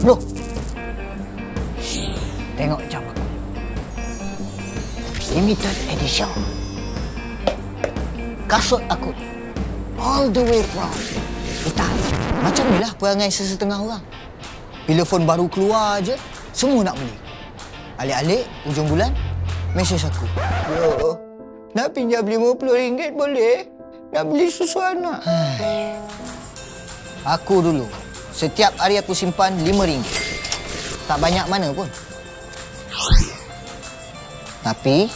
Bro, tengok jam aku. Limited edition. Kasut aku ni, all the way from Italy. Macam ni lah perangai sesetengah orang. Bila phone baru keluar je, semua nak beli. Alik-alik, ujung bulan, mesej aku. Bro, nak pinjam RM50 boleh? Nak beli susu anak. Aku dulu, setiap hari aku simpan RM5. Tak banyak mana pun. Tapi,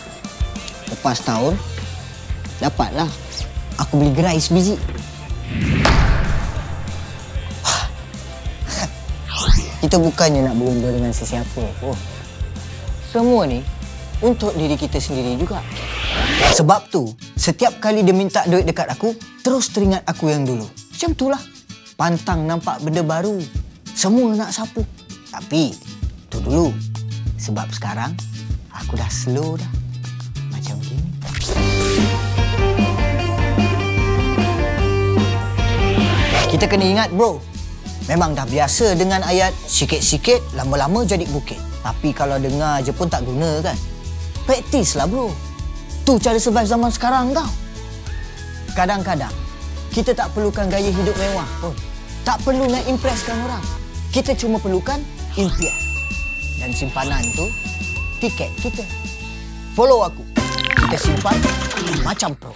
lepas tahun, dapatlah. Aku beli gerai sebiji. Kita bukannya nak berlumba dengan sesiapa. Semua ni untuk diri kita sendiri juga. Sebab tu, setiap kali dia minta duit dekat aku, terus teringat aku yang dulu. Macam itulah. Pantang nampak benda baru. Semua nak sapu. Tapi, tu dulu. Sebab sekarang, aku dah slow dah. Macam gini. Kita kena ingat, bro. Memang dah biasa dengan ayat sikit-sikit, lama-lama jadi bukit. Tapi kalau dengar je pun tak guna kan? Praktis lah, bro. Tu cara survive zaman sekarang tau. Kadang-kadang, kita tak perlukan gaya hidup mewah pun. Tak perlu nak impresskan orang. Kita cuma perlukan impian. Dan simpanan tu, tiket kita. Follow aku. Kita simpan macam pro.